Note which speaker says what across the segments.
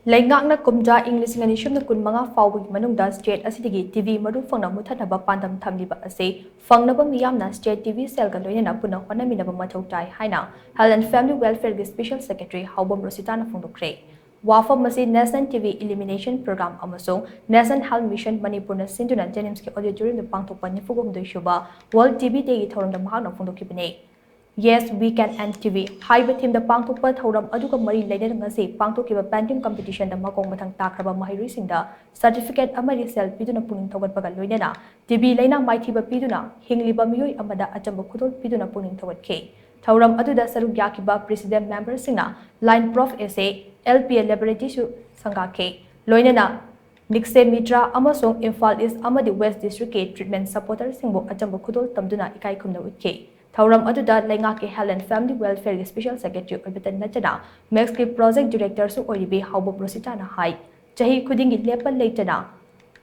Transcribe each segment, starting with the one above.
Speaker 1: Laingakna Kumja English Nganishum na Kunmanga Phaobagi Manung State Asidagi TV Maru Phangna Muthatpa Pandam Thamliba Ase Phangnaba Miyamna State TV Cell Galoina Punna Hotnaminaba Mathou Tai haina Health and Family Welfare Special Secretary Haobam Rosita na phongdokrakli Wafam Masi National TV Elimination Program Amasong National Health Mission Manipuri Sinduna Jenimski Auditorium the Pangthokpa Nifugum Shuba World TV Day Thouram the Mahana Phongdokipane Yes, we can end TV. Haiba team the Pangthokpa thouram aduga mari lainana ngasi pangthokiba painting competition da makong mathang takraba mahirui singda certificate amari sel piduna puning thogatpaga loinana TV laina maithiba piduna hingliba miyoi amada achamba khudol piduna puning thogatke thouram aduda saruk yakiba president member singna line prof SA LPL laboratory su sangake loinana Nikse Mitra amasong Imphal East amadi West District ke treatment supporter singbo achamba khudol tamduna ikai khumna utke Thouram aduda Laingake Health and Family Welfare Special Secretary Obitan Nachana Maxki Project Director Su Oribi Haobam Rosita na hai Chahi Kudingi Lepa Laitana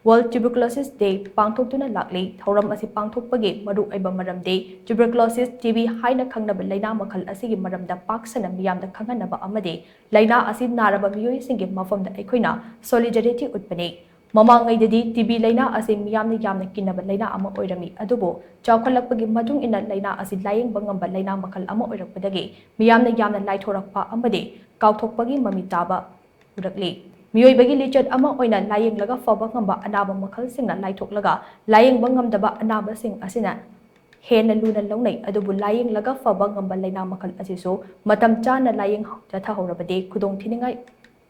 Speaker 1: World Tuberculosis Day Pangthoktuna Lakli Thouram asi Pangthokpagi Maru Aiba Maramde Tuberculosis TB haina Khangnaba Laina Makhal asigi Maramda Paksana Miyamda Khanghanaba Amade Laina asi Naraba Miyoi Singi Mafamda Ekoina Solidarity Utpane Mamangai dedi TB laina ase miyamna yamna kinaba laina ama oirami adubo chawkhalakpagi matung ina laina ase layeng bangamba laina makhal ama oirakpadagi miyamna yamna laithorakpa amade kawthokpagi mami taba urakli miyoibagi lichat ama oina layeng laga faba ngamba anaba makhal singna laithoklaga layeng bangamdaba anaba sing asina hena luna launai adubu layeng laga faba ngamba laina makhal asiso matam chana layeng jatha horabade khudong thiningai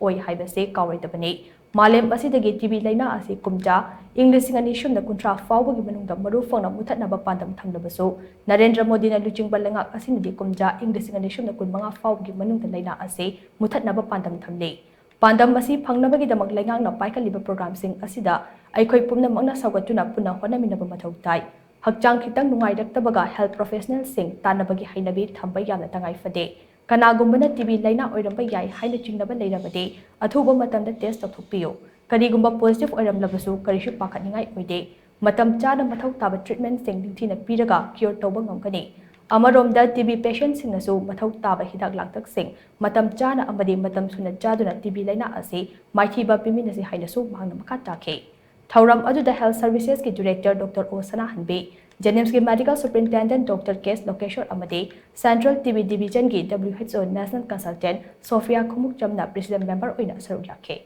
Speaker 1: oi haibase kawraidabani Malem Asidagi TV Laina Asi Kumja English Nganishum na Kuntra Phaobagi Manung Maru Phangna Muthatpa Pandam Thamlabaso Narendra Modi na Luching Balangak Asinadi Kumja English Nganishum na Kunmanga Phaobagi Manung Laina Asi Muthatpa Pandam Thamle Pandam Asi Phangnabagi Damak Laingak na Paikaliba program sing asida Aikoi Pumna Mangna Sagatuna Punna Hotnaminaba Mathou Tai Hakchang Khitang Nungairaktabaga health professional sing Tanabagi hainabi thamba yamna tangai fade Kanagumba TB laina oiramba yai haina chingnaba leirabade athuba matamda test tawthokpiyo karigumba positive oiramlabasu karishu pakhatningai oide matam chana mathau taba treatment sing dingthina piraga cure tawba ngamkani amaromda TB patient singnasu mathau taba hidak langtak sing matam chana amadi matam suna chaduna TB laina ase maithiba piminasi hainasu mangna makha takhe thouram aduda health services ki director Dr. Osana Hanbe Jennings ki medical superintendent Dr. Kes Lokeshwar Amade Central TB Division ki WHO National Consultant Sophia Khumuk Chamna President Member oina saruk yakhe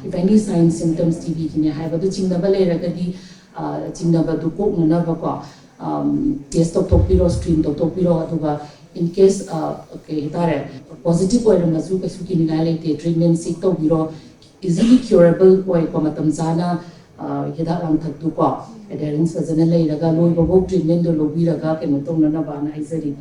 Speaker 2: If any signs symptoms TB kine haiba du chingnaba leiragadi chingnaba du koknana ba ko test tokpiro screen tokpiro aduga in case okay tare positive oiramasu kasu kininga leite treatment seek tobiro easily curable oi ko matam jana hidak lang thak du ko adherence fazana leiraga loi babok treatment do lobiraga keno tongnana ba na haizari